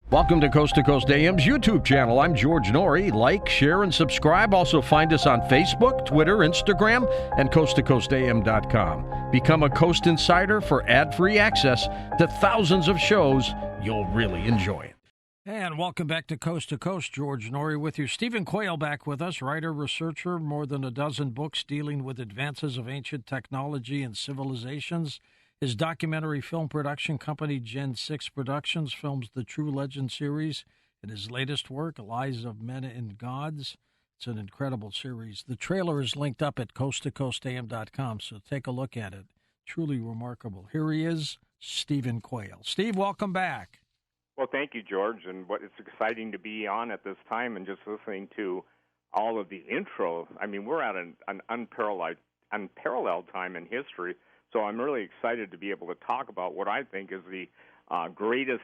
Welcome to Coast AM's YouTube channel. I'm George Norrie. Like, share, and subscribe. Also find us on Facebook, Twitter, Instagram, and coasttocoastam.com. Become a Coast Insider for ad-free access to thousands of shows you'll really enjoy. And welcome back to Coast. George Norrie with you. Stephen Quayle back with us, writer, researcher, more than a dozen books dealing with advances of ancient technology and civilizations. His documentary film production company, Gen 6 Productions, films the True Legend series. In his latest work, Lies of Men and Gods. It's an incredible series. The trailer is linked up at coasttocoastam.com, so take a look at it. Truly remarkable. Here he is, Stephen Quayle. Steve, welcome back. Well, thank you, George. And it's exciting to be on at this time and just listening to all of the intro. I mean, we're at an unparalleled time in history. So I'm really excited to be able to talk about what I think is the greatest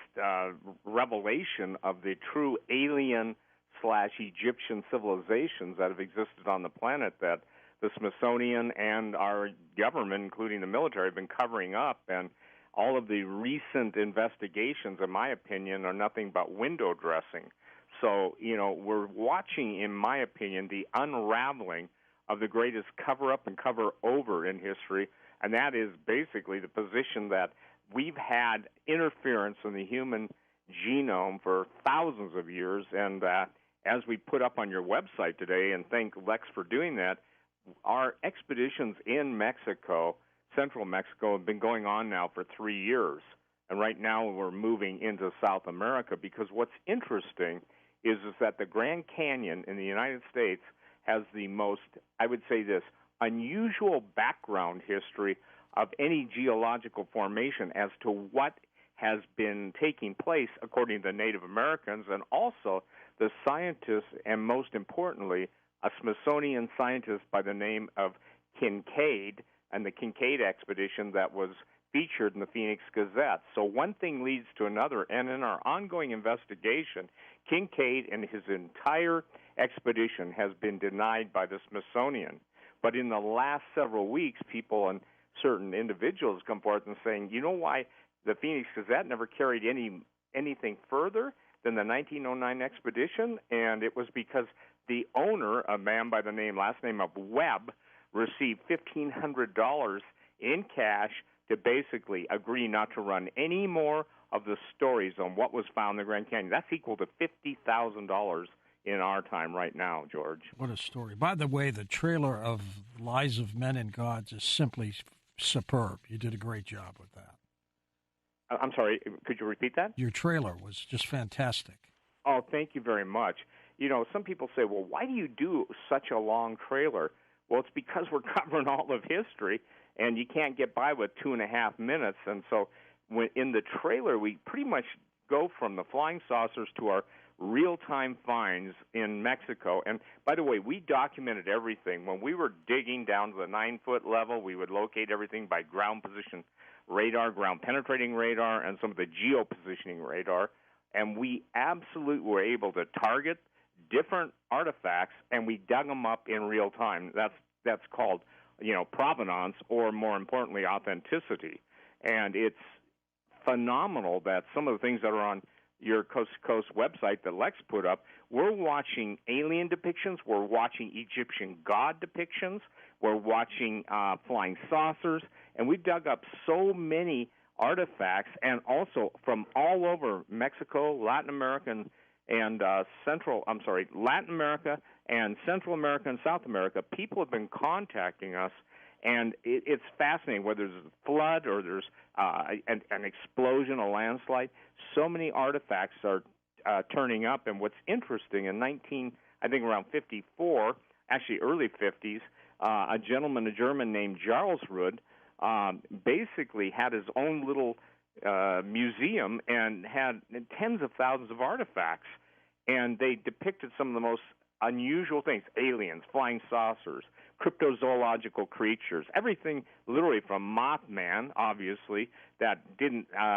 revelation of the true alien/Egyptian civilizations that have existed on the planet that the Smithsonian and our government, including the military, have been covering up. And all of the recent investigations, in my opinion, are nothing but window dressing. So, we're watching, in my opinion, the unraveling of the greatest cover-up and cover-over in history. And that is basically the position that we've had interference in the human genome for thousands of years. And as we put up on your website today, and thank Lex for doing that, our expeditions in Mexico, central Mexico, have been going on now for 3 years. And right now we're moving into South America because what's interesting is that the Grand Canyon in the United States has the most, I would say this, unusual background history of any geological formation as to what has been taking place according to Native Americans and also the scientists, and most importantly, a Smithsonian scientist by the name of Kincaid and the Kincaid expedition that was featured in the Phoenix Gazette. So one thing leads to another, and in our ongoing investigation, Kincaid and his entire expedition has been denied by the Smithsonian. But in the last several weeks, people and certain individuals come forth and saying, you know why the Phoenix Gazette never carried anything further than the 1909 expedition? And it was because the owner, a man by the last name of Webb, received $1,500 in cash to basically agree not to run any more of the stories on what was found in the Grand Canyon. That's equal to $50,000 in our time right now, George. What a story. By the way, the trailer of Lies of Men and Gods is simply superb. You did a great job with that. I'm sorry, could you repeat that? Your trailer was just fantastic. Oh, thank you very much. Some people say, well, why do you do such a long trailer? Well, it's because we're covering all of history, and you can't get by with 2.5 minutes. And so in the trailer, we pretty much go from the flying saucers to our real-time finds in Mexico. And by the way, we documented everything. When we were digging down to the 9-foot level, we would locate everything by ground position radar, ground penetrating radar, and some of the geopositioning radar. And we absolutely were able to target different artifacts, and we dug them up in real time. That's called, provenance, or more importantly, authenticity. And it's phenomenal that some of the things that are on your Coast to Coast website that Lex put up, we're watching alien depictions, we're watching Egyptian god depictions, we're watching flying saucers, and we've dug up so many artifacts, and also from all over Mexico, Latin America, and Latin America and Central America and South America. People have been contacting us, and it's fascinating, whether there's a flood or there's an explosion, a landslide. So many artifacts are turning up, and what's interesting, in around 54, actually early 50s, a German named Jarlsrud basically had his own little museum and had tens of thousands of artifacts, and they depicted some of the most unusual things: aliens, flying saucers, cryptozoological creatures, everything literally from Mothman, obviously, that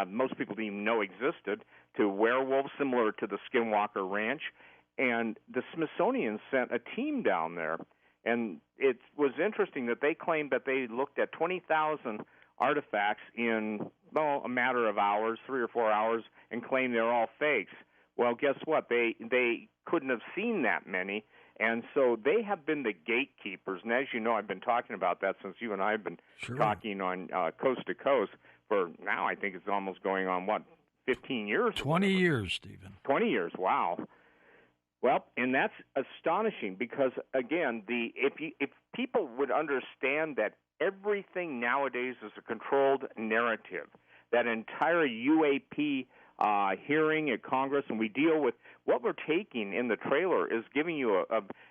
most people didn't even know existed, to werewolves similar to the Skinwalker Ranch. And the Smithsonian sent a team down there, and it was interesting that they claimed that they looked at 20,000 artifacts in a matter of hours, 3 or 4 hours, and claimed they're all fakes. Well, guess what? They couldn't have seen that many, and so they have been the gatekeepers. And as you know, I've been talking about that since you and I have been talking on Coast to Coast for now. I think it's almost going on, 15 years? 20 years, Stephen. 20 years, wow. Well, and that's astonishing because, again, if people would understand that everything nowadays is a controlled narrative, that entire UAP hearing at Congress, and we deal with what we're taking in the trailer is giving you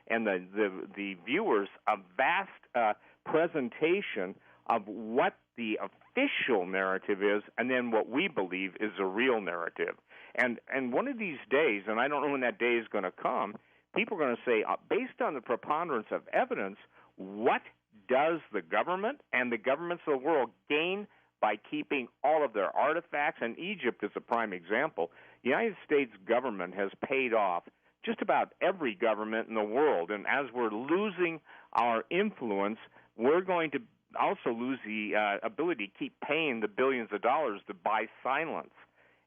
and the viewers a vast presentation of what the official narrative is, and then what we believe is a real narrative. And one of these days, and I don't know when that day is going to come, people are going to say, based on the preponderance of evidence, what does the government and the governments of the world gain by keeping all of their artifacts? And Egypt is a prime example. The United States government has paid off just about every government in the world. And as we're losing our influence, we're going to also lose the ability to keep paying the billions of dollars to buy silence.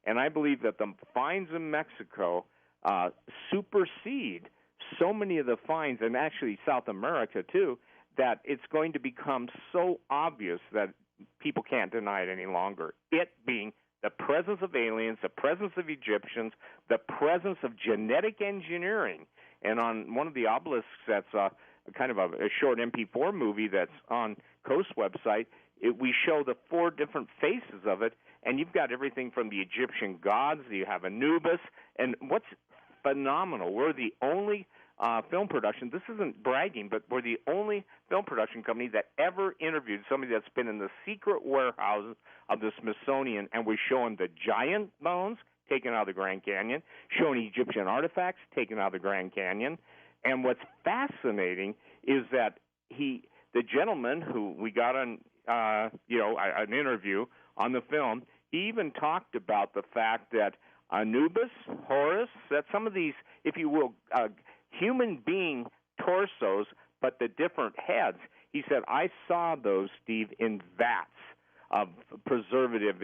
And I believe that the fines in Mexico supersede so many of the fines, and actually South America too, that it's going to become so obvious that people can't deny it any longer. It being the presence of aliens, the presence of Egyptians, the presence of genetic engineering. And on one of the obelisks that's kind of a short MP4 movie that's on Coast website, we show the 4 different faces of it, and you've got everything from the Egyptian gods, you have Anubis, and what's phenomenal, we're the only film production, this isn't bragging, but we're the only film production company that ever interviewed somebody that's been in the secret warehouses of the Smithsonian, and we're showing the giant bones taken out of the Grand Canyon, showing Egyptian artifacts taken out of the Grand Canyon. And what's fascinating is that the gentleman who we got on, an interview on the film, he even talked about the fact that Anubis, Horus, that some of these, if you will, human being torsos, but the different heads. He said, I saw those, Steve, in vats of preservative,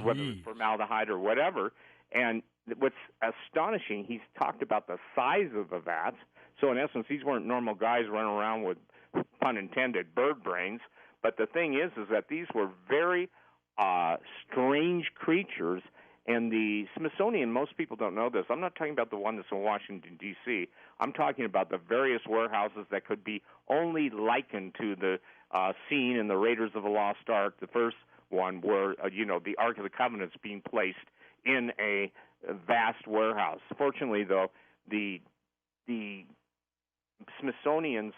whether it's formaldehyde or whatever. And what's astonishing, he's talked about the size of the vats. So in essence, these weren't normal guys running around with, pun intended, bird brains. But the thing is that these were very strange creatures. And the Smithsonian, most people don't know this. I'm not talking about the one that's in Washington, D.C. I'm talking about the various warehouses that could be only likened to the scene in the Raiders of the Lost Ark, the first one where, the Ark of the Covenant's being placed in a vast warehouse. Fortunately, though, the Smithsonian's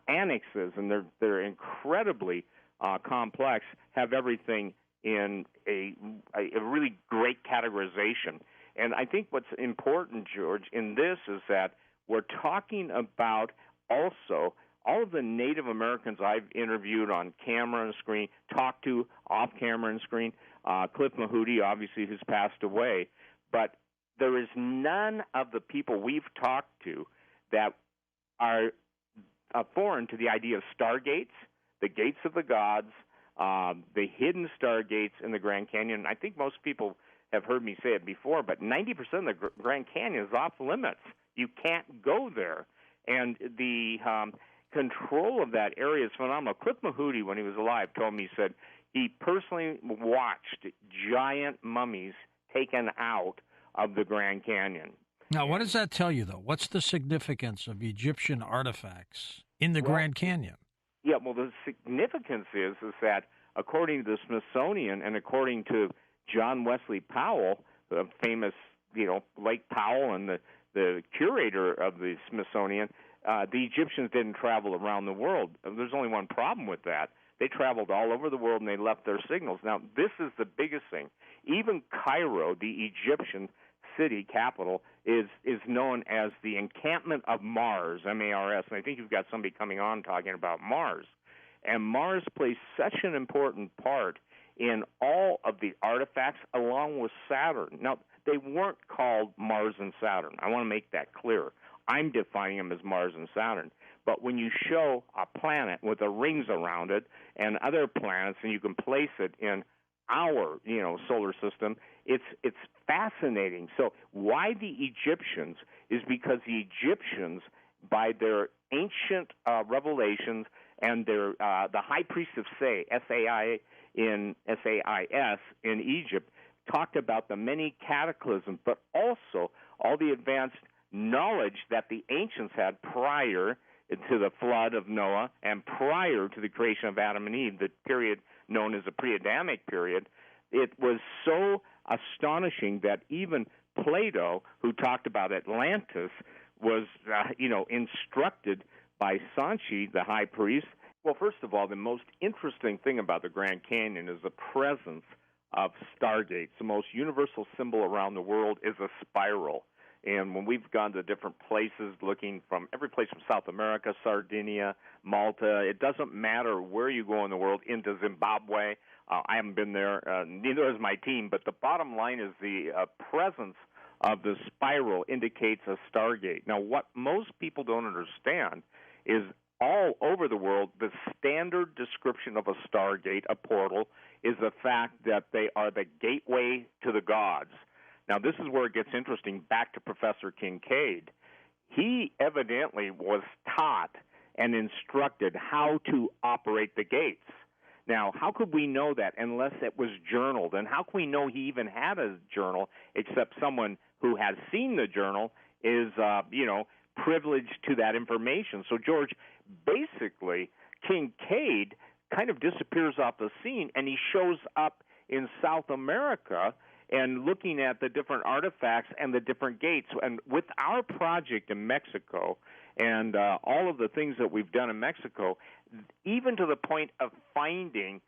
annexes, and they're incredibly complex, have everything in a really great categorization. And I think what's important, George, in this is that we're talking about also all of the Native Americans I've interviewed on camera and screen, talked to off camera and screen, Cliff Mahooty, obviously, who's passed away. But there is none of the people we've talked to that are foreign to the idea of Stargates, the gates of the gods, the hidden Stargates in the Grand Canyon. I think most people have heard me say it before, but 90% of the Grand Canyon is off limits. You can't go there. And the control of that area is phenomenal. Cliff Mahooty, when he was alive, told me, he said he personally watched giant mummies taken out of the Grand Canyon. Now, what does that tell you, though? What's the significance of Egyptian artifacts in the Grand Canyon? Yeah, well, the significance is that according to the Smithsonian and according to John Wesley Powell, the famous, Lake Powell and the curator of the Smithsonian, the Egyptians didn't travel around the world. There's only one problem with that. They traveled all over the world and they left their signals. Now, this is the biggest thing. Even Cairo, the Egyptian city capital, is known as the encampment of Mars, M-A-R-S, and I think you've got somebody coming on talking about Mars. And Mars plays such an important part in all of the artifacts along with Saturn. Now, they weren't called Mars and Saturn. I want to make that clear. I'm defining them as Mars and Saturn. But when you show a planet with the rings around it and other planets and you can place it in our, solar system. It's fascinating. So why the Egyptians is because the Egyptians, by their ancient revelations and their the high priest of S-A-I in S-A-I-S in Egypt, talked about the many cataclysms, but also all the advanced knowledge that the ancients had prior to the flood of Noah and prior to the creation of Adam and Eve, the period known as the pre-Adamic period. It was so astonishing that even Plato, who talked about Atlantis, was, instructed by Sanchi, the high priest. Well, first of all, the most interesting thing about the Grand Canyon is the presence of Stargates. The most universal symbol around the world is a spiral. And when we've gone to different places, looking from every place from South America, Sardinia, Malta, it doesn't matter where you go in the world, into Zimbabwe. I haven't been there, neither has my team, but the bottom line is the presence of the spiral indicates a Stargate. Now, what most people don't understand is all over the world, the standard description of a Stargate, a portal, is the fact that they are the gateway to the gods. Now, this is where it gets interesting, back to Professor Kincaid. He evidently was taught and instructed how to operate the gates. Now, how could we know that unless it was journaled? And how can we know he even had a journal except someone who has seen the journal is, privileged to that information? So, George, basically, Kincaid kind of disappears off the scene, and he shows up in South America and looking at the different artifacts and the different gates. And with our project in Mexico and all of the things that we've done in Mexico, even to the point of finding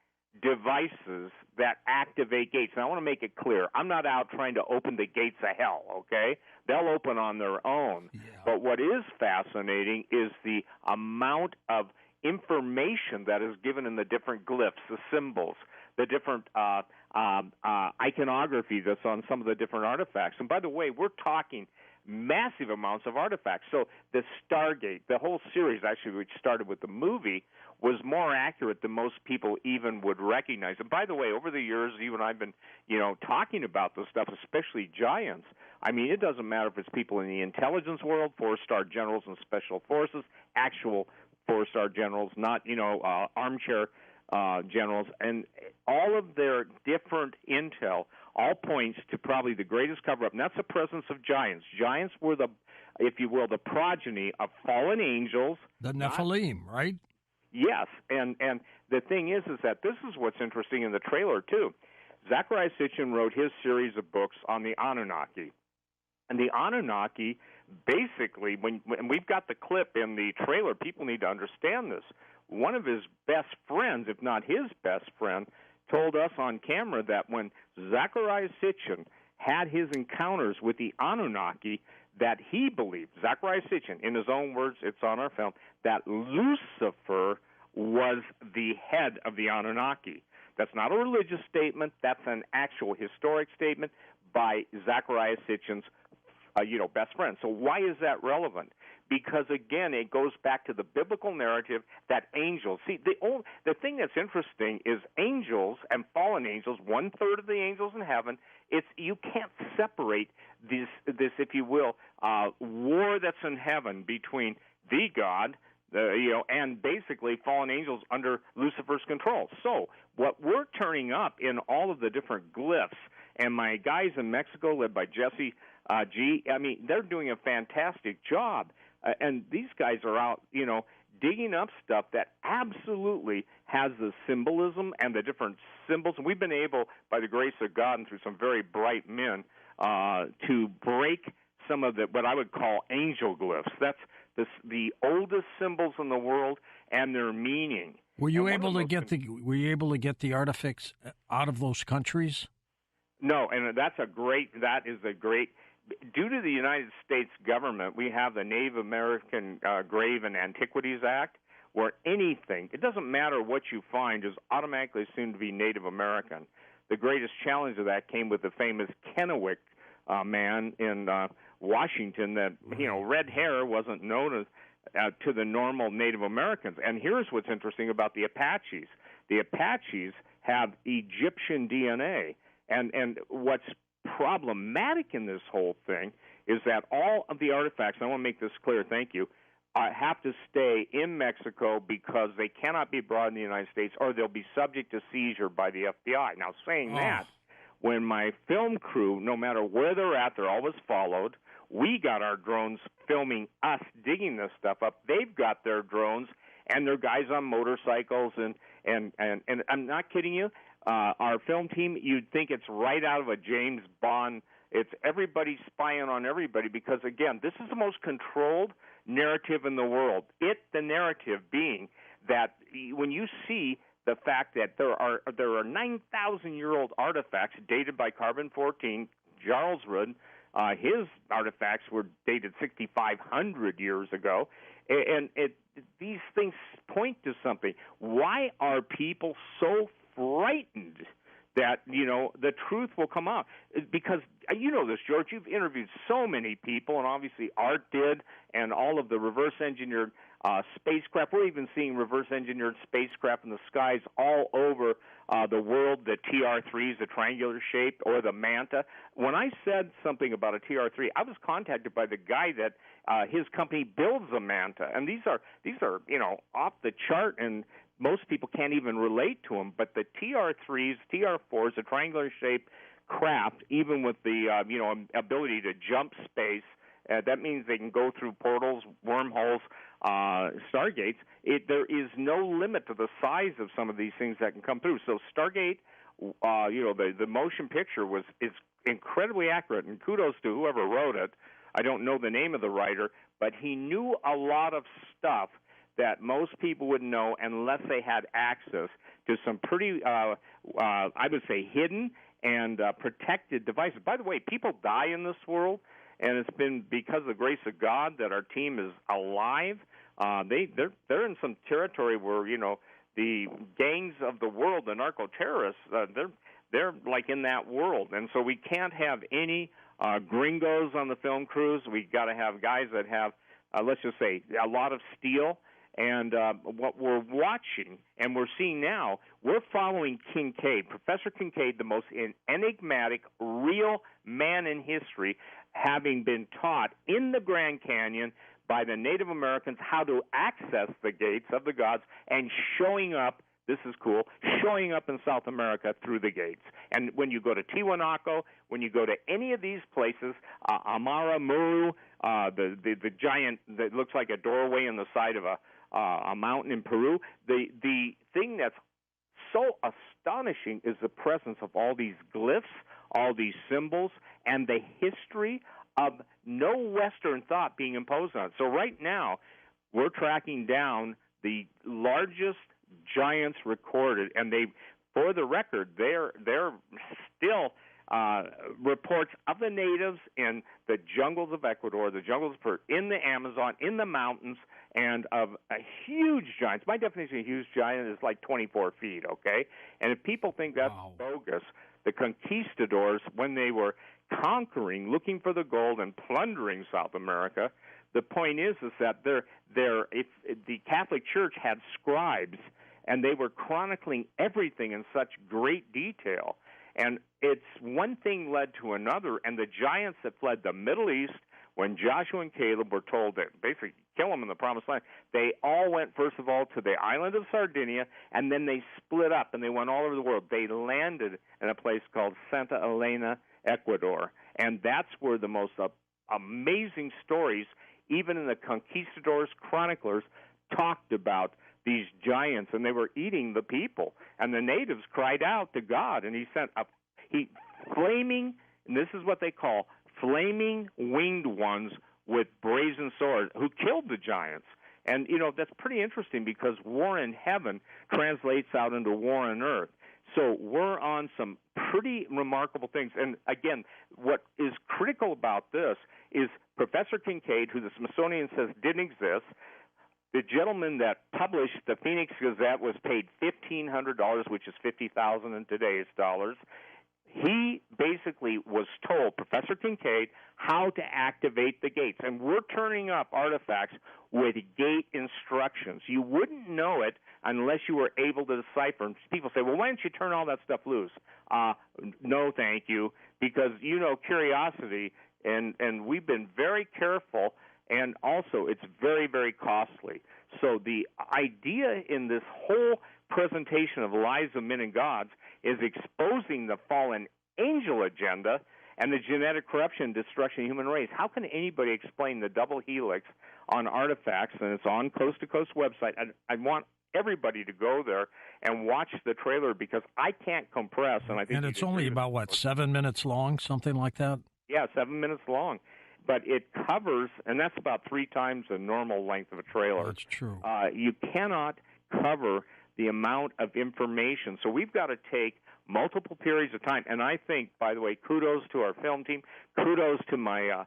devices that activate gates. Now, I want to make it clear, I'm not out trying to open the gates of hell, okay? They'll open on their own. Yeah. But what is fascinating is the amount of information that is given in the different glyphs, the symbols, the different iconography that's on some of the different artifacts. And by the way, we're talking massive amounts of artifacts. So the Stargate, the whole series actually, which started with the movie, was more accurate than most people even would recognize. And by the way, over the years, you and I have been, talking about this stuff, especially giants. I mean, it doesn't matter if it's people in the intelligence world, 4-star generals and special forces, actual 4-star generals, not, armchair generals, and all of their different intel all points to probably the greatest cover-up, and that's the presence of giants. Giants were the, if you will, the progeny of fallen angels. The Nephilim, right? Yes, and the thing is that this is what's interesting in the trailer, too. Zecharia Sitchin wrote his series of books on the Anunnaki. And the Anunnaki, basically, when we've got the clip in the trailer, people need to understand this. One of his best friends, if not his best friend, told us on camera that when Zecharia Sitchin had his encounters with the Anunnaki, that he believed, Zecharia Sitchin, in his own words, it's on our film, that Lucifer was the head of the Anunnaki. That's not a religious statement. That's an actual historic statement by Zecharia Sitchin's best friend. So why is that relevant? Because, again, it goes back to the biblical narrative that angels... See, the thing that's interesting is angels and fallen angels, 1/3 of the angels in heaven, you can't separate this, if you will, war that's in heaven between the God, and basically fallen angels under Lucifer's control. So what we're turning up in all of the different glyphs, and my guys in Mexico, led by Jesse G., I mean, they're doing a fantastic job. And these guys are out, digging up stuff that absolutely has the symbolism and the different symbols. And we've been able, by the grace of God and through some very bright men, to break some of what I would call angel glyphs. That's the oldest symbols in the world and their meaning. Were you able to get the artifacts out of those countries? No, and that is a great. Due to the United States government, we have the Native American Grave and Antiquities Act, where anything, it doesn't matter what you find, is automatically assumed to be Native American. The greatest challenge of that came with the famous Kennewick man in Washington that, red hair wasn't known as to the normal Native Americans. And here's what's interesting about the Apaches. The Apaches have Egyptian DNA. And what's problematic in this whole thing is that all of the artifacts, and I want to make this clear, thank you, have to stay in Mexico because they cannot be brought in the United States or they'll be subject to seizure by the FBI. Now, saying that, when my film crew, no matter where they're at, they're always followed. We got our drones filming us digging this stuff up. They've got their drones and their guys on motorcycles. And I'm not kidding you. Our film team, you'd think it's right out of a James Bond. It's everybody spying on everybody because, again, this is the most controlled narrative in the world. The narrative being that when you see the fact that there are 9,000-year-old artifacts dated by carbon-14, Charles Rudd, his artifacts were dated 6,500 years ago, and these things point to something. Why are people so frightened that, the truth will come out? Because you know this, George, you've interviewed so many people, and obviously Art did, and all of the reverse-engineered spacecraft. We're even seeing reverse-engineered spacecraft in the skies all over the world, the TR-3s, the triangular shape, or the Manta. When I said something about a TR-3, I was contacted by the guy that his company builds a Manta, and these are off the chart, and most people can't even relate to them. But the TR-3s, TR-4s, the triangular shape craft, even with the ability to jump space, that means they can go through portals, wormholes, Stargates. There is no limit to the size of some of these things that can come through. So Stargate, the motion picture is incredibly accurate, and kudos to whoever wrote it. I don't know the name of the writer, but he knew a lot of stuff that most people wouldn't know unless they had access to some pretty, I would say, hidden and protected devices. By the way, people die in this world, and it's been because of the grace of God that our team is alive. They're in some territory where the gangs of the world, the narco-terrorists, they're like in that world, and so we can't have any gringos on the film crews. We got to have guys that have, let's just say, a lot of steel. And what we're watching and we're seeing now, we're following Kincaid, Professor Kincaid, the most enigmatic, real man in history, having been taught in the Grand Canyon by the Native Americans how to access the gates of the gods and showing up, this is cool, showing up in South America through the gates. And when you go to Tiwanaku, when you go to any of these places, Amara Muru, the giant that looks like a doorway in the side of a mountain in Peru, the thing that's so astonishing is the presence of all these glyphs, all these symbols, and the history of no Western thought being imposed on it. So right now, we're tracking down the largest giants recorded, and for the record, they're still reports of the natives in the jungles of Ecuador, the jungles of Peru, in the Amazon, in the mountains, and of huge giants. My definition of huge giant is like 24 feet, okay? And if people think that's bogus, the conquistadors, when they were conquering, looking for the gold and plundering South America, the point is that if the Catholic Church had scribes, and they were chronicling everything in such great detail. And it's one thing led to another, and the giants that fled the Middle East, when Joshua and Caleb were told to basically kill them in the Promised Land, they all went, first of all, to the island of Sardinia, and then they split up, and they went all over the world. They landed in a place called Santa Elena, Ecuador, and that's where the most amazing stories, even in the Conquistadors' chroniclers, talked about these giants, and they were eating the people. And the natives cried out to God, and he sent flaming, and this is what they call flaming winged ones with brazen swords, who killed the giants. And, that's pretty interesting because war in heaven translates out into war on earth. So we're on some pretty remarkable things. And, again, what is critical about this is Professor Kincaid, who the Smithsonian says didn't exist. The gentleman that published the Phoenix Gazette was paid $1,500, which is $50,000 in today's dollars. he basically was told, Professor Kincaid, how to activate the gates. And we're turning up artifacts with gate instructions. You wouldn't know it unless you were able to decipher. And people say, well, why don't you turn all that stuff loose? No, thank you, because, curiosity, and we've been very careful, and also it's very, very costly. So the idea in this whole presentation of lies of men and gods is exposing the fallen angel agenda and the genetic corruption and destruction of the human race. How can anybody explain the double helix on artifacts? And it's on Coast to Coast website. I want everybody to go there and watch the trailer because I can't compress. And it's only about, 7 minutes long, something like that? Yeah, 7 minutes long. But it covers, and that's about 3 times the normal length of a trailer. That's true. You cannot cover the amount of information. So we've got to take multiple periods of time. And I think, by the way, kudos to our film team, kudos to my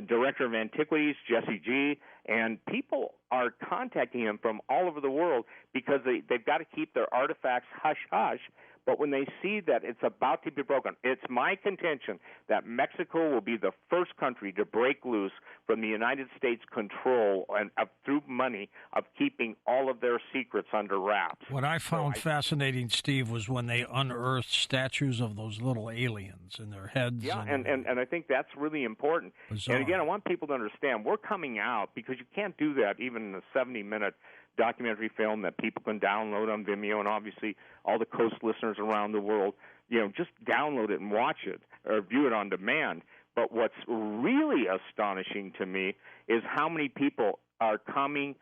director of antiquities, Jesse G., and people are contacting him from all over the world because they've got to keep their artifacts hush-hush. But when they see that it's about to be broken, it's my contention that Mexico will be the first country to break loose from the United States control and through money of keeping all of their secrets under wraps. What I found fascinating, Steve, was when they unearthed statues of those little aliens in their heads. Yeah, and I think that's really important. Bizarre. And again, I want people to understand we're coming out because you can't do that even in a 70-minute documentary film that people can download on Vimeo, and obviously all the Coast listeners around the world, just download it and watch it or view it on demand. But what's really astonishing to me is how many people are coming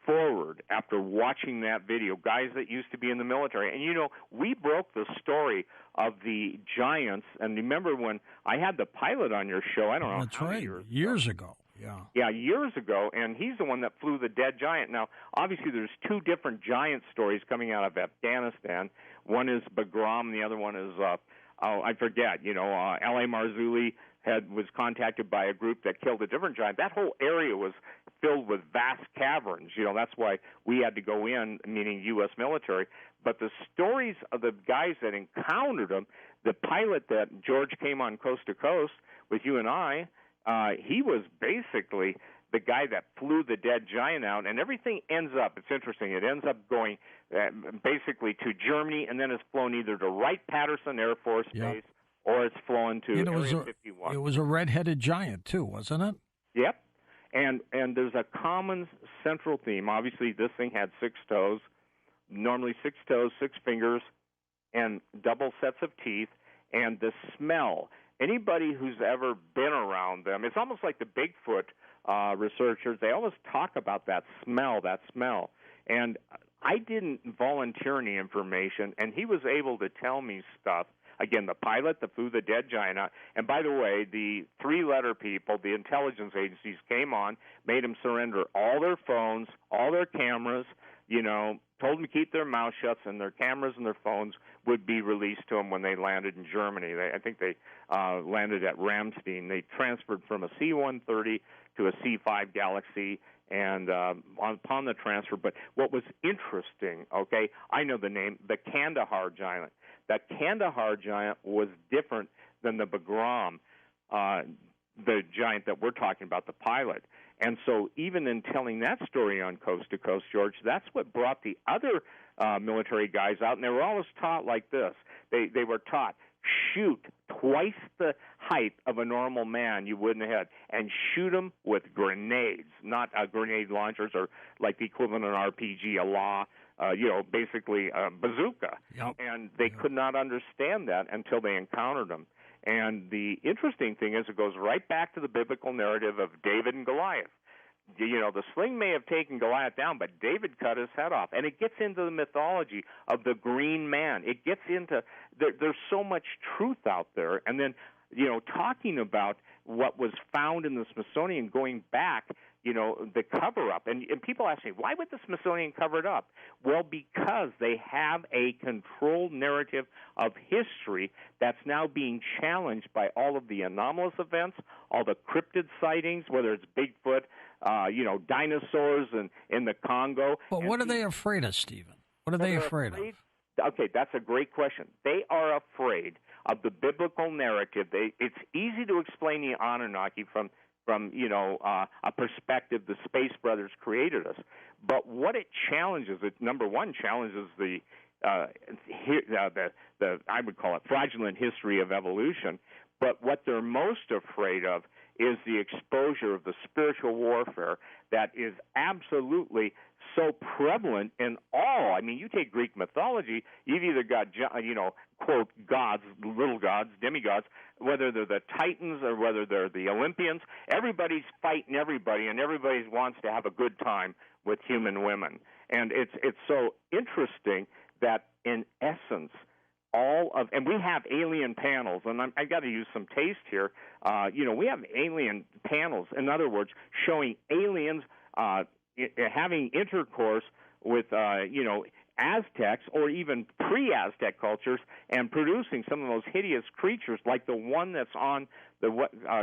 forward after watching that video, guys that used to be in the military. And, we broke the story of the giants, and remember when I had the pilot on your show, I don't know how many years ago. Yeah, years ago, and he's the one that flew the dead giant. Now, obviously, there's 2 different giant stories coming out of Afghanistan. One is Bagram, and the other one is, I forget, L.A. Marzulli was contacted by a group that killed a different giant. That whole area was filled with vast caverns. That's why we had to go in, meaning U.S. military. But the stories of the guys that encountered them, the pilot that George came on Coast to Coast with you and I, he was basically the guy that flew the dead giant out, and everything ends up, it's interesting, it ends up going basically to Germany, and then it's flown either to Wright-Patterson Air Force Base or it's flown to Area 51. It was a red-headed giant, too, wasn't it? Yep. And there's a common central theme. Obviously, this thing had 6 toes, normally 6 toes, 6 fingers, and double sets of teeth, and the smell. Anybody who's ever been around them, it's almost like the Bigfoot researchers. They always talk about that smell. And I didn't volunteer any information, and he was able to tell me stuff. Again, the pilot, the flew the dead giant out. And by the way, the 3-letter people, the intelligence agencies came on, made them surrender all their phones, all their cameras, told them to keep their mouth shut, and their cameras and their phones would be released to them when they landed in Germany. I think they landed at Ramstein. They transferred from a C-130 to a C-5 Galaxy, and upon the transfer. But what was interesting, I know the name, the Kandahar giant. That Kandahar giant was different than the Bagram, the giant that we're talking about, the pilot. And so even in telling that story on Coast to Coast, George, that's what brought the other military guys out. And they were always taught like this. They were taught, shoot twice the height of a normal man you would in the head, and shoot them with grenades, not grenade launchers or like the equivalent of an RPG, basically a bazooka. Yep. And they could not understand that until they encountered them. And the interesting thing is it goes right back to the biblical narrative of David and Goliath. The sling may have taken Goliath down, but David cut his head off. And it gets into the mythology of the green man. It gets into there's so much truth out there. And then, talking about what was found in the Smithsonian going back, the cover-up. And people ask me, why would the Smithsonian cover it up? Well, because they have a controlled narrative of history that's now being challenged by all of the anomalous events, all the cryptid sightings, whether it's Bigfoot, dinosaurs in the Congo. But what are they afraid of, Stephen? What are they afraid of? Okay, that's a great question. They are afraid of the biblical narrative. It's easy to explain the Anunnaki from a perspective the Space Brothers created us. But what it challenges, number one, challenges the I would call it fraudulent history of evolution. But what they're most afraid of is the exposure of the spiritual warfare that is absolutely so prevalent in all. I mean, you take Greek mythology, you've either got, quote, gods, little gods, demigods, whether they're the Titans or whether they're the Olympians. Everybody's fighting everybody, and everybody wants to have a good time with human women. And it's so interesting that, in essence, and we have alien panels, and I got to use some taste here. We have alien panels, in other words, showing aliens having intercourse with, Aztecs or even pre-Aztec cultures and producing some of those hideous creatures like the one that's on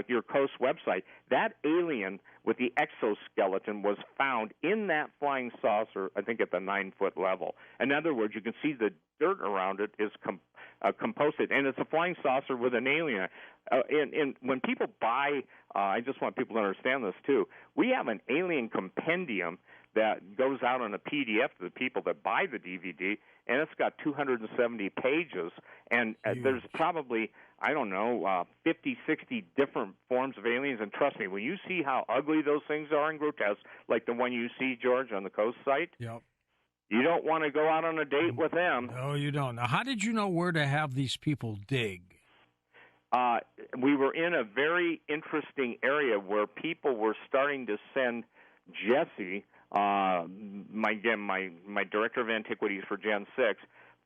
your Coast website. That alien with the exoskeleton was found in that flying saucer, I think at the 9-foot level. In other words, you can see the dirt around it is composted, and it's a flying saucer with an alien. And when people buy, I just want people to understand this too, we have an alien compendium that goes out on a PDF to the people that buy the DVD, and it's got 270 pages, and there's probably, 50, 60 different forms of aliens, and trust me, when you see how ugly those things are and grotesque, like the one you see, George, on the Coast site, yep. You don't want to go out on a date with them. No, you don't. Now, how did you know where to have these people dig? We were in a very interesting area where people were starting to send Jesse, my director of antiquities for Gen 6,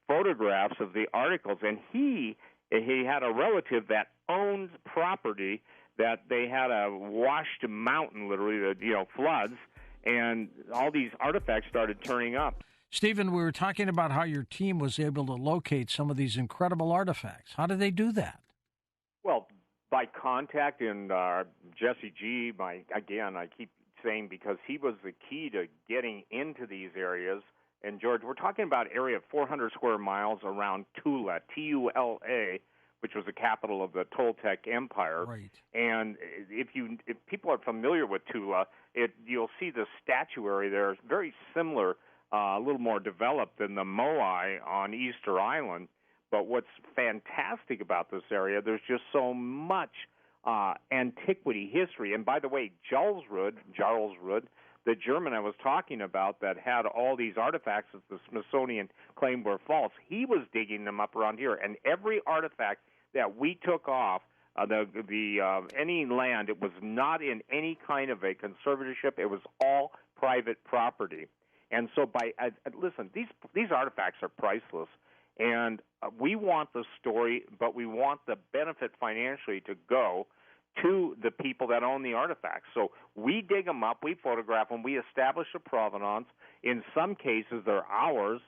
photographs of the articles, and he had a relative that owned property that they had a washed mountain, literally, floods, and all these artifacts started turning up. Stephen, we were talking about how your team was able to locate some of these incredible artifacts. How did they do that? Well, by contacting Jesse G. I keep saying because he was the key to getting into these areas. And, George, we're talking about an area of 400 square miles around Tula, T-U-L-A, which was the capital of the Toltec Empire. Right. And if people are familiar with Tula, you'll see the statuary there is very similar, a little more developed than the Moai on Easter Island. But what's fantastic about this area, there's just so much antiquity, history. And by the way, Jarlsrud, the German I was talking about that had all these artifacts that the Smithsonian claimed were false, he was digging them up around here. And every artifact that we took off any land, it was not in any kind of a conservatorship. It was all private property. And so listen, these artifacts are priceless. And we want the story, but we want the benefit financially to go to the people that own the artifacts. So we dig them up, we photograph them, we establish a provenance. In some cases, they're ours.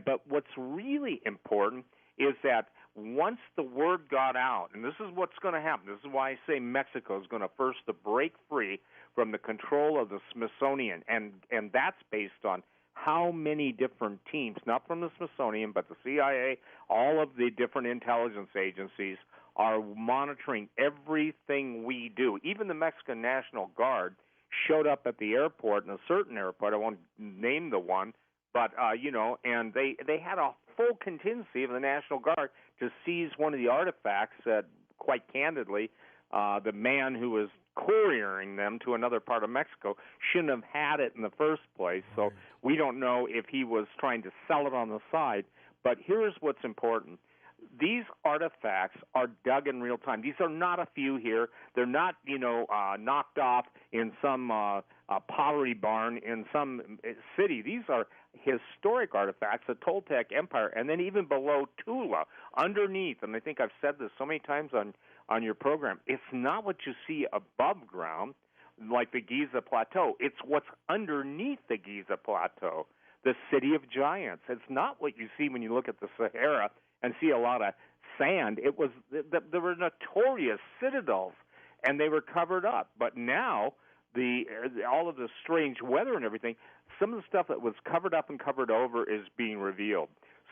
But what's really important is that once the word got out, and this is what's going to happen, this is why I say Mexico is going to first to break free from the control of the Smithsonian, and that's based on how many different teams, not from the Smithsonian, but the CIA, all of the different intelligence agencies are monitoring everything we do. Even the Mexican National Guard showed up at the airport, in a certain airport, I won't name the one, but, and they had a full contingency of the National Guard to seize one of the artifacts that, quite candidly, the man who was couriering them to another part of Mexico shouldn't have had it in the first place. So we don't know if he was trying to sell it on the side. But here's what's important. These artifacts are dug in real time. These are not a few here. They're not, knocked off in some pottery barn in some city. These are historic artifacts, the Toltec Empire, and then even below Tula, underneath. And I think I've said this so many times on your program. It's not what you see above ground, like the Giza Plateau. It's what's underneath the Giza Plateau, the City of Giants. It's not what you see when you look at the Sahara and see a lot of sand. It was there were notorious citadels, and they were covered up. But now, all of the strange weather and everything, some of the stuff that was covered up and covered over is being revealed.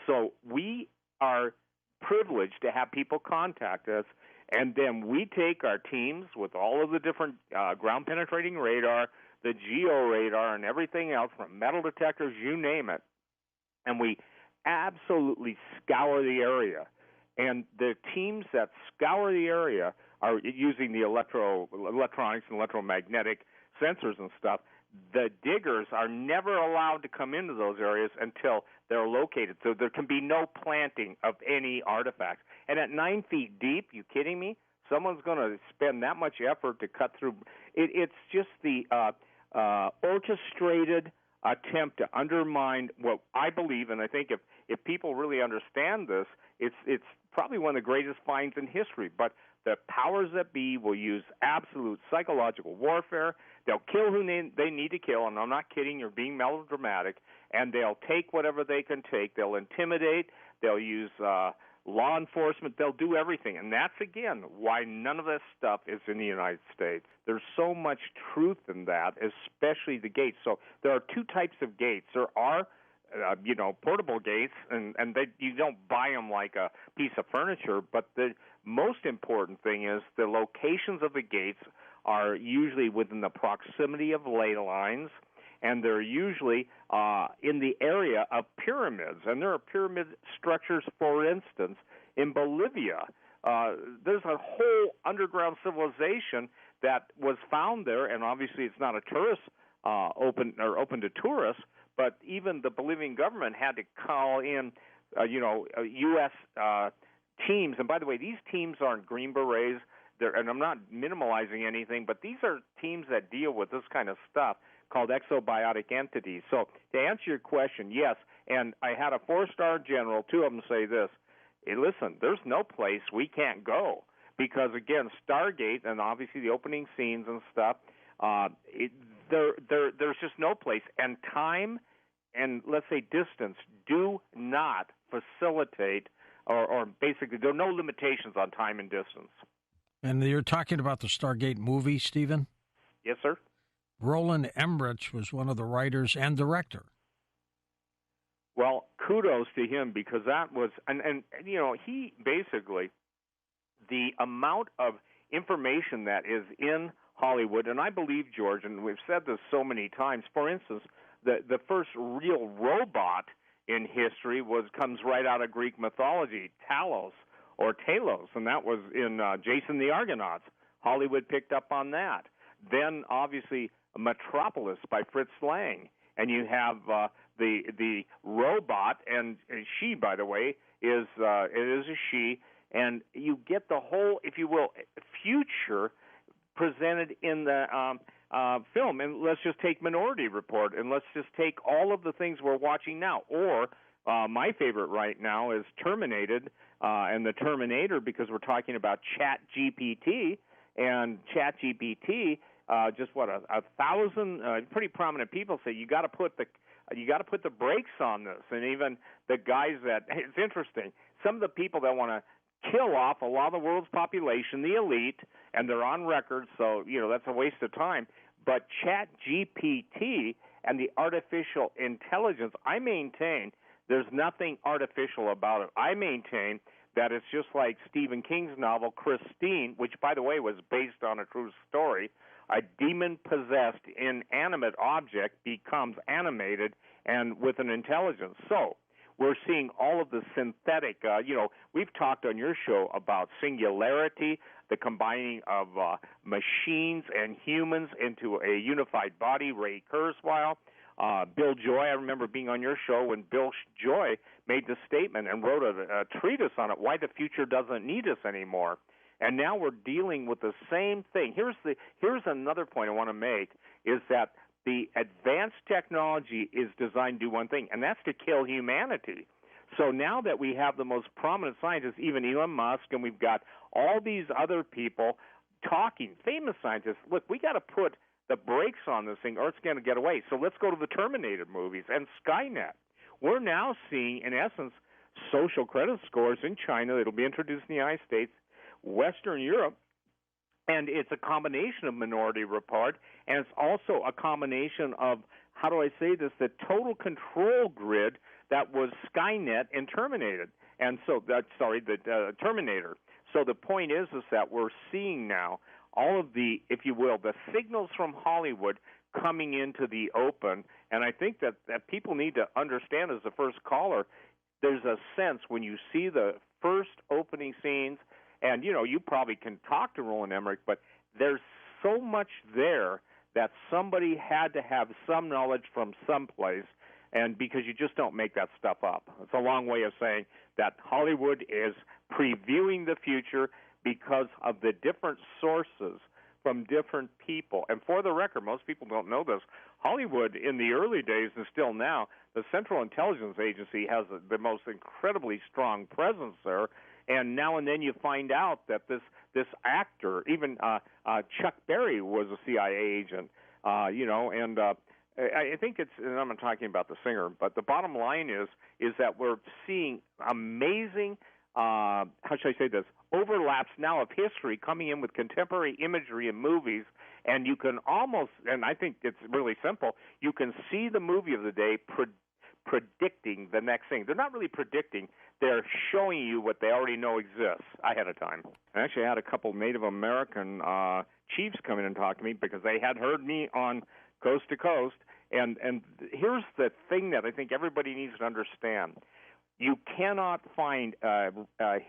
So we are privilege to have people contact us, and then we take our teams with all of the different ground-penetrating radar, the geo-radar, and everything else, from metal detectors, you name it, and we absolutely scour the area. And the teams that scour the area are using the electronics and electromagnetic sensors and stuff. The diggers are never allowed to come into those areas until they're located. So there can be no planting of any artifacts. And at 9 feet deep, you kidding me? Someone's going to spend that much effort to cut through. It's just the orchestrated attempt to undermine what I believe, and I think if people really understand this, it's probably one of the greatest finds in history. But the powers that be will use absolute psychological warfare. They'll kill who they need to kill, and I'm not kidding, you're being melodramatic, and they'll take whatever they can take. They'll intimidate. They'll use law enforcement. They'll do everything. And that's, again, why none of this stuff is in the United States. There's so much truth in that, especially the gates. So there are two types of gates. There are portable gates, and you don't buy them like a piece of furniture, but the most important thing is the locations of the gates are usually within the proximity of ley lines, and they're usually in the area of pyramids. And there are pyramid structures, for instance, in Bolivia. There's a whole underground civilization that was found there, and obviously it's not a tourist open to tourists, but even the Bolivian government had to call in, U.S. Teams. And by the way, these teams aren't Green Berets. And I'm not minimalizing anything, but these are teams that deal with this kind of stuff called exobiotic entities. So to answer your question, yes, and I had a 4-star general, 2 of them say this: hey, listen, there's no place we can't go because, again, Stargate and obviously the opening scenes and stuff, there's just no place. And time and, let's say, distance do not facilitate or basically there are no limitations on time and distance. And you're talking about the Stargate movie, Stephen? Yes, sir. Roland Emmerich was one of the writers and director. Well, kudos to him because that was, and he basically, the amount of information that is in Hollywood, and I believe, George, and we've said this so many times, for instance, the first real robot in history comes right out of Greek mythology, Talos, and that was in Jason the Argonauts. Hollywood picked up on that. Then, obviously, Metropolis by Fritz Lang, and you have the robot, and she, by the way, it is a she, and you get the whole, if you will, future presented in the film. And let's just take Minority Report, and let's just take all of the things we're watching now. Or my favorite right now is Terminated, and the Terminator, because we're talking about ChatGPT, and ChatGPT, just 1,000 pretty prominent people say you got to put the brakes on this. And even the guys that, it's interesting, some of the people that want to kill off a lot of the world's population, the elite, and they're on record, so that's a waste of time. But ChatGPT and the artificial intelligence, I maintain there's nothing artificial about it. I maintain that it's just like Stephen King's novel Christine, which, by the way, was based on a true story. A demon-possessed inanimate object becomes animated and with an intelligence. So we're seeing all of the synthetic, we've talked on your show about singularity, the combining of machines and humans into a unified body, Ray Kurzweil. Bill Joy, I remember being on your show when Bill Joy made the statement and wrote a treatise on it, why the future doesn't need us anymore. And now we're dealing with the same thing. Here's another point I want to make, is that the advanced technology is designed to do one thing, and that's to kill humanity. So now that we have the most prominent scientists, even Elon Musk, and we've got all these other people talking, famous scientists, look, we got to put the brakes on this thing or it's going to get away. So let's go to the Terminator movies and Skynet. We're now seeing, in essence, social credit scores in China that will be introduced in the United States, Western Europe, and it's a combination of Minority Report, and it's also a combination of, how do I say this, the total control grid that was Skynet and Terminated. And so the Terminator. So the point is that we're seeing now all of the, if you will, the signals from Hollywood coming into the open. And I think that people need to understand, as the first caller, there's a sense when you see the first opening scenes, and, you probably can talk to Roland Emmerich, but there's so much there that somebody had to have some knowledge from someplace, and because you just don't make that stuff up. It's a long way of saying that Hollywood is previewing the future because of the different sources from different people. And for the record, most people don't know this, Hollywood in the early days and still now, the Central Intelligence Agency has the most incredibly strong presence there. And now and then you find out that this actor, even Chuck Berry was a CIA agent, and I think it's, and I'm not talking about the singer, but the bottom line is that we're seeing amazing, how should I say this, overlaps now of history coming in with contemporary imagery in movies, and you can almost, and I think it's really simple, you can see the movie of the day predicting the next thing. They're not really predicting, they're showing you what they already know exists ahead of time. I actually had a couple Native American chiefs come in and talk to me because they had heard me on Coast to Coast, and here's the thing that I think everybody needs to understand. You cannot find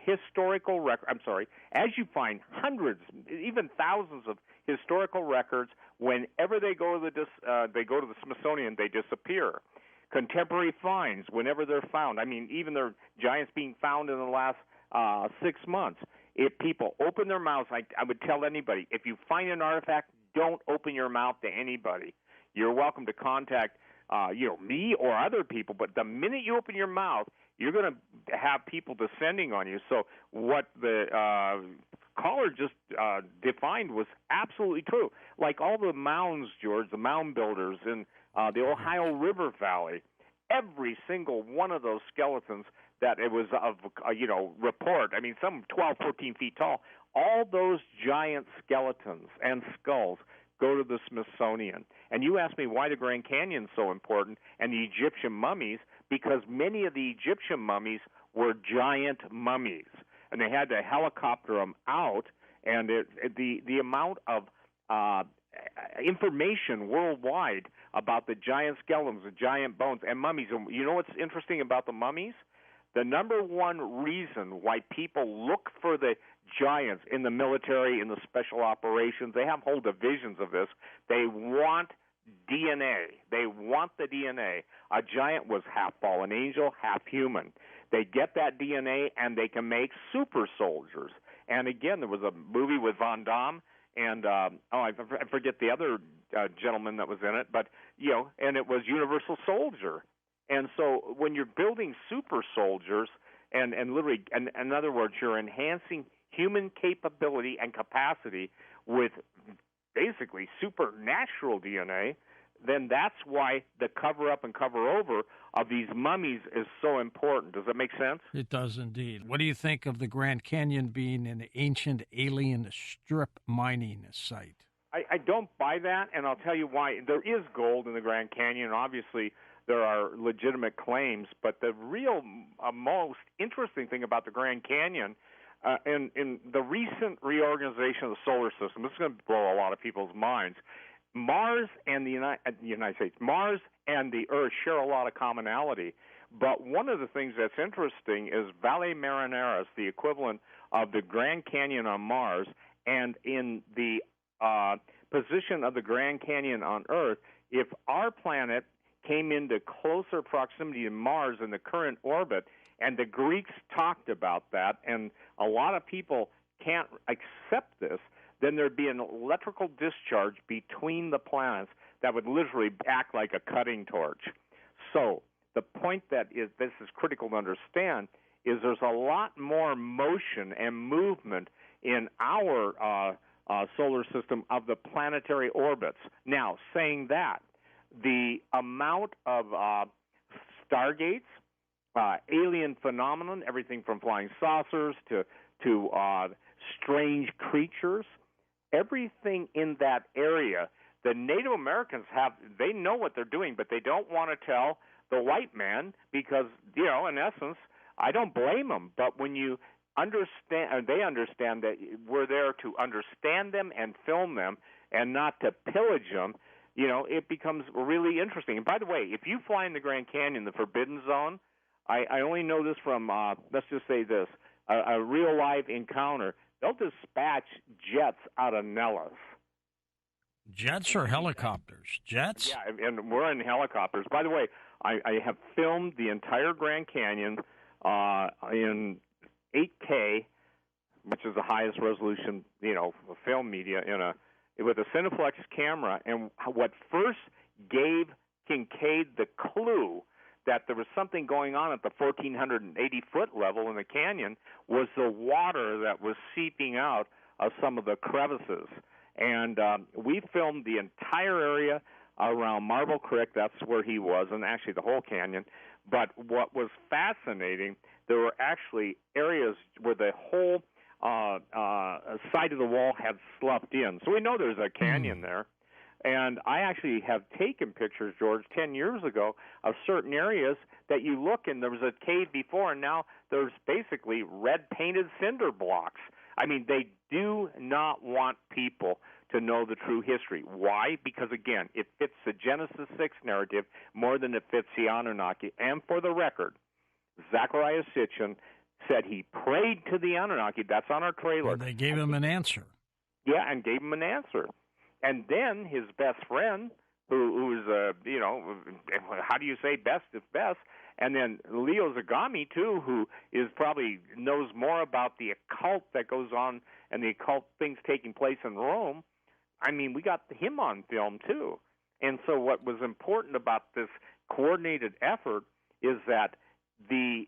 historical record. I'm sorry. As you find hundreds, even thousands of historical records, whenever they go to the Smithsonian, they disappear. Contemporary finds, whenever they're found. I mean, even there are giants being found in the last 6 months. If people open their mouths, I would tell anybody, if you find an artifact, don't open your mouth to anybody. You're welcome to contact me or other people, but the minute you open your mouth, you're going to have people descending on you. So what the caller just defined was absolutely true. Like all the mounds, George, the mound builders in the Ohio River Valley, every single one of those skeletons that it was of, report, I mean, some 12, 14 feet tall, all those giant skeletons and skulls go to the Smithsonian. And you asked me why the Grand Canyon is so important and the Egyptian mummies, because many of the Egyptian mummies were giant mummies, and they had to helicopter them out, and the amount of information worldwide about the giant skeletons, the giant bones, and mummies. And you know what's interesting about the mummies? The number one reason why people look for the giants in the military, in the special operations, they have whole divisions of this. They want DNA. They want the DNA. A giant was half fallen angel, half human. They get that DNA and they can make super soldiers. And again, there was a movie with Van Damme, and I forget the other gentleman that was in it, but and it was Universal Soldier. And so when you're building super soldiers, and literally, and in other words, you're enhancing human capability and capacity with basically supernatural DNA, then that's why the cover-up and cover-over of these mummies is so important. Does that make sense? It does indeed. What do you think of the Grand Canyon being an ancient alien strip mining site? I don't buy that, and I'll tell you why. There is gold in the Grand Canyon. Obviously, there are legitimate claims, but the real most interesting thing about the Grand Canyon, in the recent reorganization of the solar system, this is going to blow a lot of people's minds. Mars and the United States, Mars and the Earth share a lot of commonality. But one of the things that's interesting is Valle Marineris, the equivalent of the Grand Canyon on Mars, and in the position of the Grand Canyon on Earth, if our planet came into closer proximity to Mars in the current orbit, and the Greeks talked about that, and a lot of people can't accept this, then there'd be an electrical discharge between the planets that would literally act like a cutting torch. So the point that this is critical to understand is there's a lot more motion and movement in our solar system of the planetary orbits. Now, saying that, the amount of stargates, alien phenomenon, everything from flying saucers to strange creatures, everything in that area, the Native Americans they know what they're doing, but they don't want to tell the white man because, in essence, I don't blame them, but when you understand, or they understand that we're there to understand them and film them and not to pillage them, it becomes really interesting. And by the way, if you fly in the Grand Canyon, the Forbidden Zone, I only know this from, let's just say this, a real live encounter. They'll dispatch jets out of Nellis. Jets or helicopters? Jets? Yeah, and we're in helicopters. By the way, I have filmed the entire Grand Canyon in 8K, which is the highest resolution, film media with a Cineplex camera. And what first gave Kincaid the clue that there was something going on at the 1,480-foot level in the canyon was the water that was seeping out of some of the crevices. And we filmed the entire area around Marble Creek. That's where he was, and actually the whole canyon. But what was fascinating, there were actually areas where the whole side of the wall had sloughed in. So we know there's a canyon there. And I actually have taken pictures, George, 10 years ago of certain areas that you look and there was a cave before, and now there's basically red-painted cinder blocks. I mean, they do not want people to know the true history. Why? Because, again, it fits the Genesis 6 narrative more than it fits the Anunnaki. And for the record, Zecharia Sitchin said he prayed to the Anunnaki. That's on our trailer. And they gave him an answer. Yeah, and gave him an answer. And then his best friend, who's, how do you say best if best? And then Leo Zagami, too, who is probably knows more about the occult that goes on and the occult things taking place in Rome. I mean, we got him on film, too. And so what was important about this coordinated effort is that the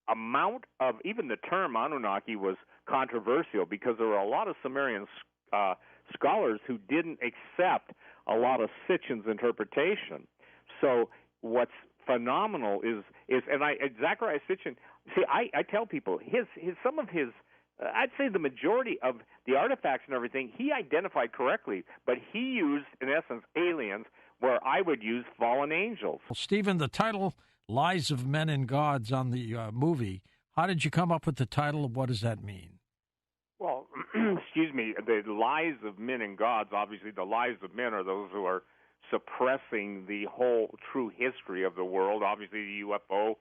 amount of, even the term Anunnaki was controversial because there were a lot of Sumerian scholars who didn't accept a lot of Sitchin's interpretation. So what's phenomenal is Zecharia Sitchin. See, I tell people some of his I'd say the majority of the artifacts and everything he identified correctly, but he used in essence aliens where I would use fallen angels. Well, Stephen, the title "Lies of Men and Gods" on the movie. How did you come up with the title? What does that mean? Well, excuse me, the lies of men and gods, obviously the lies of men are those who are suppressing the whole true history of the world, obviously the UFO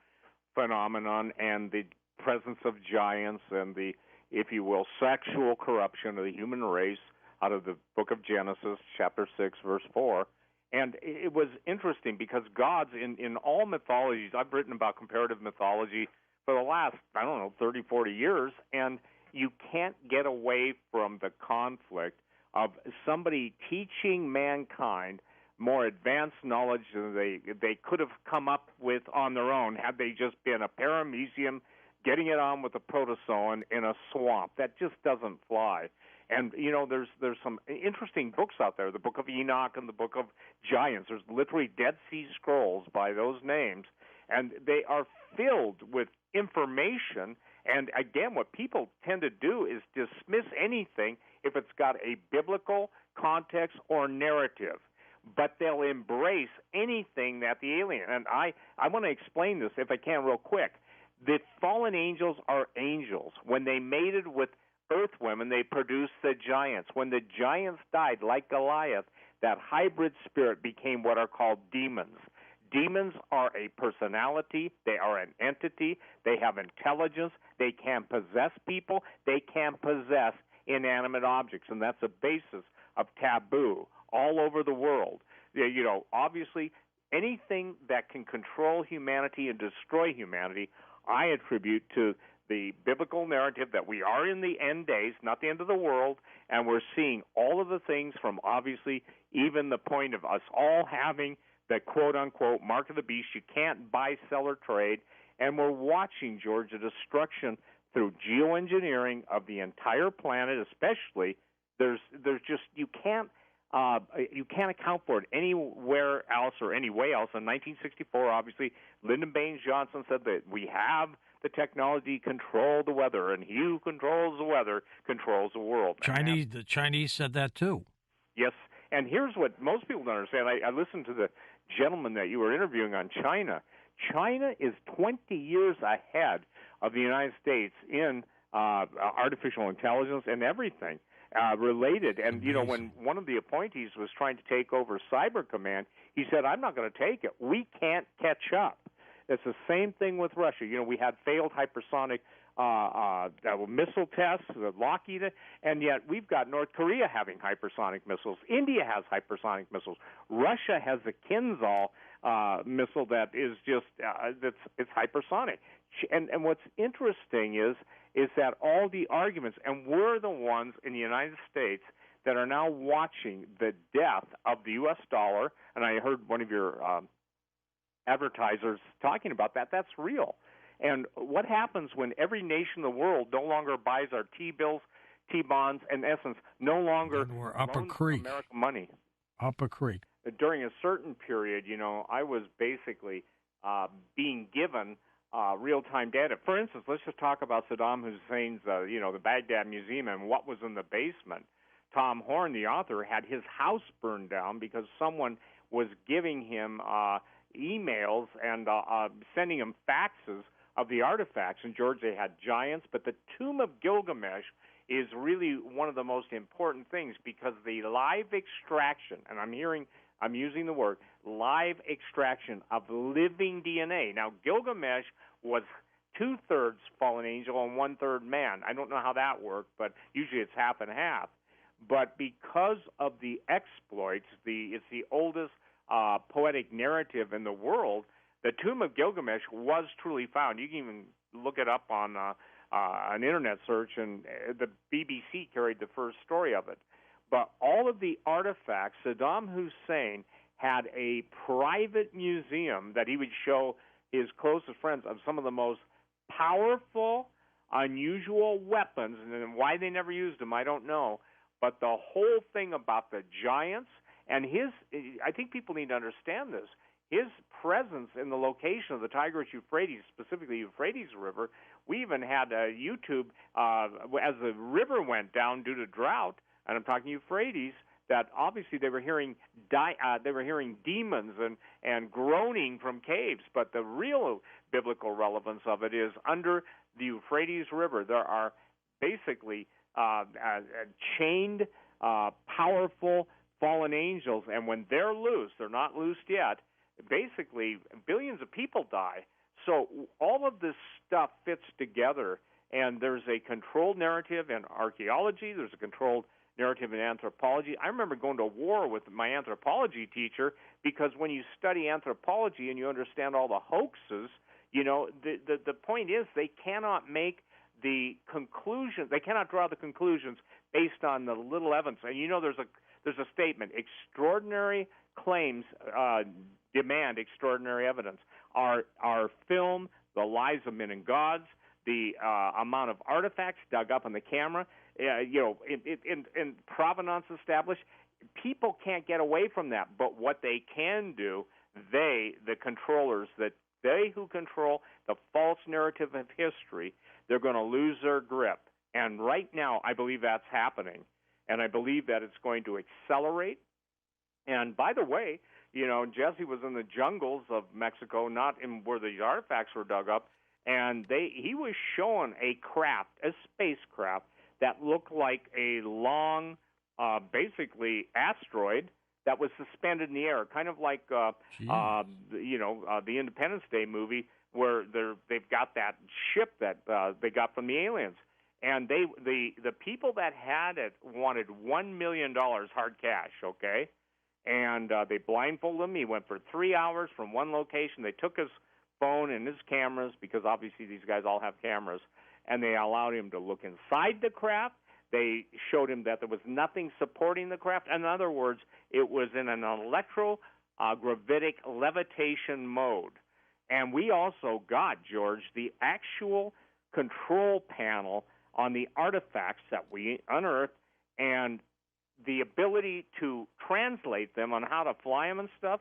phenomenon and the presence of giants and the, if you will, sexual corruption of the human race out of the book of Genesis, chapter 6, verse 4. And it was interesting because gods in all mythologies, I've written about comparative mythology for the last, 30, 40 years, and you can't get away from the conflict of somebody teaching mankind more advanced knowledge than they could have come up with on their own had they just been a paramecium getting it on with a protozoan in a swamp. That just doesn't fly. And, there's some interesting books out there, the Book of Enoch and the Book of Giants. There's literally Dead Sea Scrolls by those names, and they are filled with information. And again, what people tend to do is dismiss anything if it's got a biblical context or narrative. But they'll embrace anything that the alien. And I want to explain this, if I can, real quick. The fallen angels are angels. When they mated with earth women, they produced the giants. When the giants died, like Goliath, that hybrid spirit became what are called demons. Demons are a personality. They are an entity. They have intelligence. They can possess people. They can possess inanimate objects, and that's a basis of taboo all over the world. Obviously, anything that can control humanity and destroy humanity, I attribute to the biblical narrative that we are in the end days, not the end of the world, and we're seeing all of the things from obviously even the point of us all having the quote-unquote mark of the beast. You can't buy, sell, or trade. And we're watching, George, the destruction through geoengineering of the entire planet, especially. There's just, you can't account for it anywhere else or any way else. In 1964, obviously, Lyndon Baines Johnson said that we have the technology to control the weather, and he who controls the weather controls the world. The Chinese said that too. Yes, and here's what most people don't understand. I listened to the gentleman that you were interviewing on China. China is 20 years ahead of the United States in artificial intelligence and everything related. And, you know, when one of the appointees was trying to take over Cyber Command, he said, I'm not going to take it. We can't catch up. It's the same thing with Russia. You know, we had failed hypersonic missile tests, Lockheed, and yet we've got North Korea having hypersonic missiles. India has hypersonic missiles. Russia has the Kinzhal missile that is just it's hypersonic. And what's interesting is that all the arguments, and we're the ones in the United States that are now watching the death of the U.S. dollar, and I heard one of your advertisers talking about that. That's real. And what happens when every nation in the world no longer buys our T-bills, T-bonds, in essence, no longer loans American money? Up a creek. During a certain period, you know, I was basically being given real-time data. For instance, let's just talk about Saddam Hussein's, the Baghdad Museum and what was in the basement. Tom Horn, the author, had his house burned down because someone was giving him emails and sending him faxes of the artifacts. In Georgia, they had giants, but the Tomb of Gilgamesh is really one of the most important things because the live extraction, and I'm using the word live extraction of living DNA. Now, Gilgamesh was 2/3 fallen angel and 1/3 man. I don't know how that worked, but usually it's half and half. But because of the exploits, it's the oldest poetic narrative in the world. The Tomb of Gilgamesh was truly found. You can even look it up on an internet search, and the BBC carried the first story of it. But all of the artifacts, Saddam Hussein had a private museum that he would show his closest friends of some of the most powerful, unusual weapons, and then why they never used them, I don't know. But the whole thing about the giants, and I think people need to understand this, his presence in the location of the Tigris-Euphrates, specifically Euphrates River. We even had YouTube, as the river went down due to drought, and I'm talking Euphrates, that obviously they were hearing demons and groaning from caves. But the real biblical relevance of it is under the Euphrates River, there are basically chained, powerful fallen angels, and when they're loose, they're not loosed yet, basically billions of people die. So all of this stuff fits together, and there's a controlled narrative in archaeology, there's a controlled narrative in anthropology. I remember going to war with my anthropology teacher because when you study anthropology and you understand all the hoaxes, you know, the point is they cannot make the conclusions, they cannot draw the conclusions based on the little evidence. And you know there's a statement, extraordinary claims demand extraordinary evidence. Our film, The Lives of Men and Gods, the amount of artifacts dug up on the camera, in provenance established, people can't get away from that. But what they can do, the controllers, they who control the false narrative of history, they're going to lose their grip. And right now, I believe that's happening. And I believe that it's going to accelerate. And by the way, you know, Jesse was in the jungles of Mexico, not in where the artifacts were dug up, and he was showing a spacecraft that looked like a long, basically asteroid that was suspended in the air, kind of like the Independence Day movie where they've got that ship that they got from the aliens. And the people that had it wanted $1 million hard cash, okay? And they blindfolded him. He went for 3 hours from one location. They took his phone and his cameras, because obviously these guys all have cameras, and they allowed him to look inside the craft. They showed him that there was nothing supporting the craft. In other words, it was in an electrogravitic levitation mode. And we also got, George, the actual control panel on the artifacts that we unearthed, and the ability to translate them on how to fly them and stuff.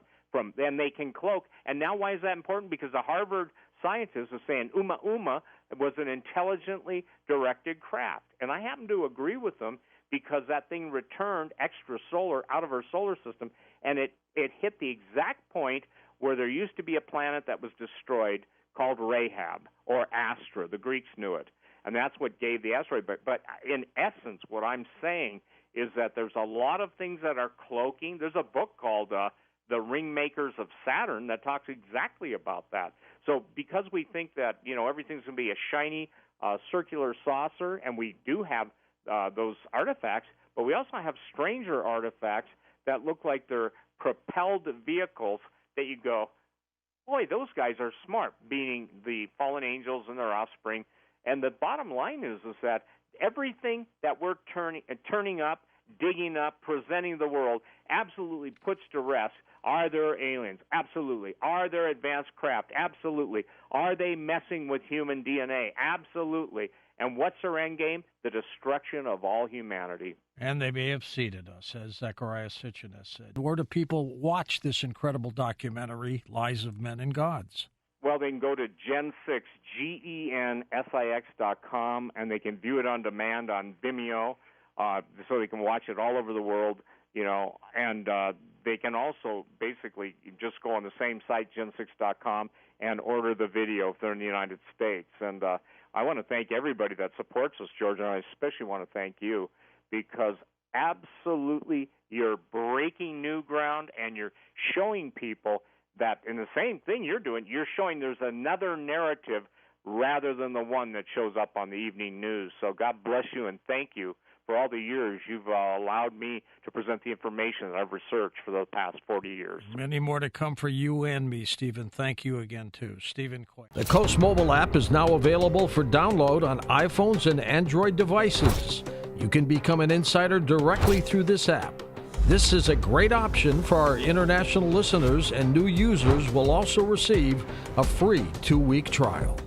Then they can cloak. And now why is that important? Because the Harvard scientists are saying Uma was an intelligently directed craft. And I happen to agree with them because that thing returned extrasolar out of our solar system, and it hit the exact point where there used to be a planet that was destroyed called Rahab or Astra. The Greeks knew it, and that's what gave the asteroid. But in essence, what I'm saying is that there's a lot of things that are cloaking. There's a book called The Ringmakers of Saturn that talks exactly about that. So because we think that, everything's going to be a shiny circular saucer, and we do have those artifacts, but we also have stranger artifacts that look like they're propelled vehicles that you go, boy, those guys are smart, meaning the fallen angels and their offspring. And the bottom line is that everything that we're turning up, digging up, presenting the world absolutely puts to rest. Are there aliens? Absolutely. Are there advanced craft? Absolutely. Are they messing with human DNA? Absolutely. And what's their end game? The destruction of all humanity. And they may have seeded us, as Zechariah Sitchin has said. Where do people watch this incredible documentary, Lies of Men and Gods? Well, they can go to Gen6, GENSIX.com, and they can view it on demand on Vimeo, so they can watch it all over the world, and they can also basically just go on the same site, Gen6.com, and order the video if they're in the United States. And I want to thank everybody that supports us, George, and I especially want to thank you, because absolutely you're breaking new ground and you're showing people that in the same thing you're doing, you're showing there's another narrative rather than the one that shows up on the evening news. So God bless you and thank you for all the years you've allowed me to present the information that I've researched for the past 40 years. Many more to come for you and me, Stephen. Thank you again, too. Stephen Quayle. The Coast mobile app is now available for download on iPhones and Android devices. You can become an insider directly through this app. This is a great option for our international listeners, and new users will also receive a free 2-week trial.